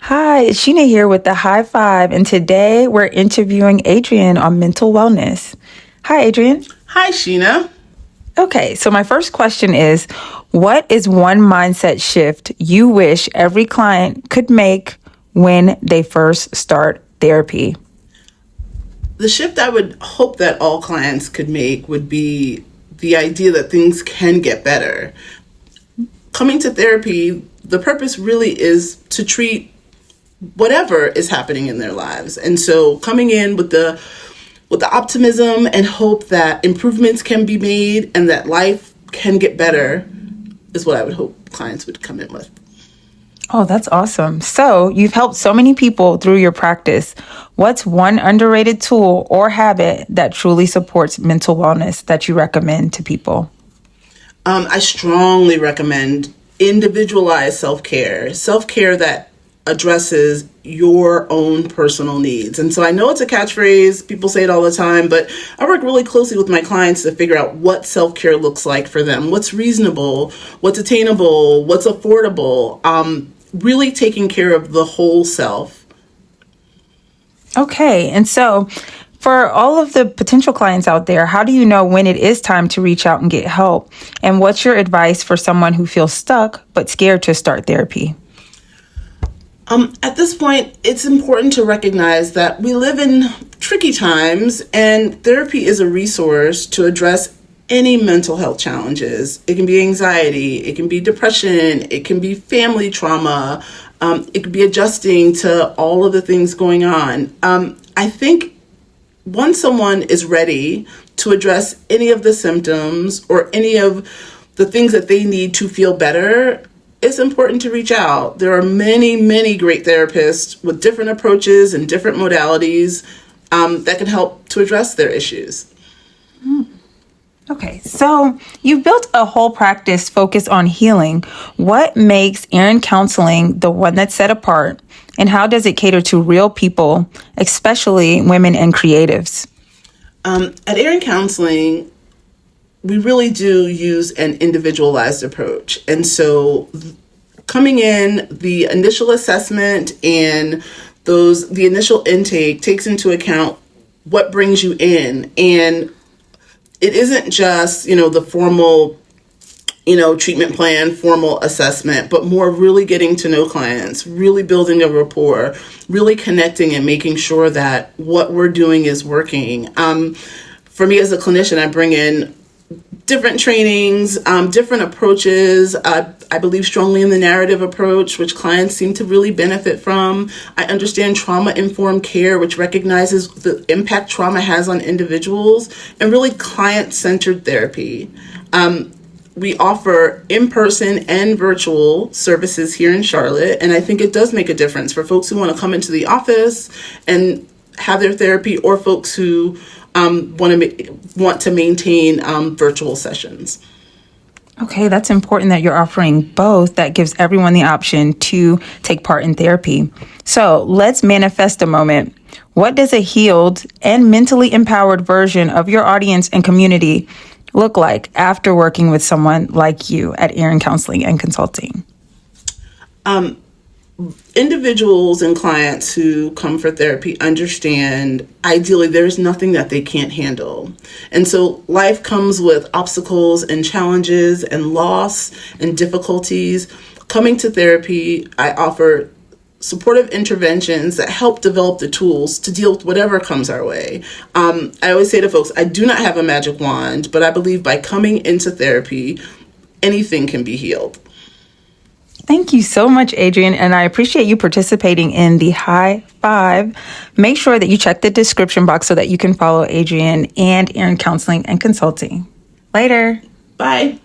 Hi, it's Sheena here with the High Five, and today we're interviewing Adrienne on mental wellness. Hi, Adrienne. Hi, Sheena. Okay, so my first question is, what is one mindset shift you wish every client could make when they first start therapy? The shift I would hope that all clients could make would be the idea that things can get better. Coming to therapy, the purpose really is to treat whatever is happening in their lives. And so coming in with the optimism and hope that improvements can be made and that life can get better is what I would hope clients would come in with. Oh, that's awesome. So you've helped so many people through your practice. What's one underrated tool or habit that truly supports mental wellness that you recommend to people? I strongly recommend individualized self-care that addresses your own personal needs. And so I know it's a catchphrase, people say it all the time, but I work really closely with my clients to figure out what self-care looks like for them, what's reasonable, what's attainable, what's affordable, really taking care of the whole self. Okay, and so for all of the potential clients out there, how do you know when it is time to reach out and get help? And what's your advice for someone who feels stuck but scared to start therapy? At this point, it's important to recognize that we live in tricky times, and therapy is a resource to address any mental health challenges. It can be anxiety, it can be depression, it can be family trauma, it could be adjusting to all of the things going on. I think once someone is ready to address any of the symptoms or any of the things that they need to feel better, it's important to reach out. There are many, many great therapists with different approaches and different modalities that can help to address their issues. Okay, so you've built a whole practice focused on healing. What makes Adrienne Counseling the one that's set apart, and how does it cater to real people, especially women and creatives? At Adrienne Counseling, we really do use an individualized approach. And so coming in, the initial assessment and the initial intake takes into account what brings you in. And it isn't just, the formal, treatment plan, formal assessment, but more really getting to know clients, really building a rapport, really connecting and making sure that what we're doing is working. For me as a clinician, I bring in different trainings, different approaches. I believe strongly in the narrative approach, which clients seem to really benefit from. I understand trauma-informed care, which recognizes the impact trauma has on individuals, and really client-centered therapy. We offer in-person and virtual services here in Charlotte, and I think it does make a difference for folks who want to come into the office and have their therapy, or folks who want to maintain virtual sessions. Okay, that's important that you're offering both. That gives everyone the option to take part in therapy. So let's manifest a moment. What does a healed and mentally empowered version of your audience and community look like after working with someone like you at Adrienne Counseling and Consulting? Individuals and clients who come for therapy understand, ideally, there's nothing that they can't handle. And so life comes with obstacles and challenges and loss and difficulties. Coming to therapy, I offer supportive interventions that help develop the tools to deal with whatever comes our way. I always say to folks, I do not have a magic wand, but I believe by coming into therapy, anything can be healed. Thank you so much, Adrienne, and I appreciate you participating in the High Five. Make sure that you check the description box so that you can follow Adrienne and Adrienne Counseling and Consulting. Later. Bye.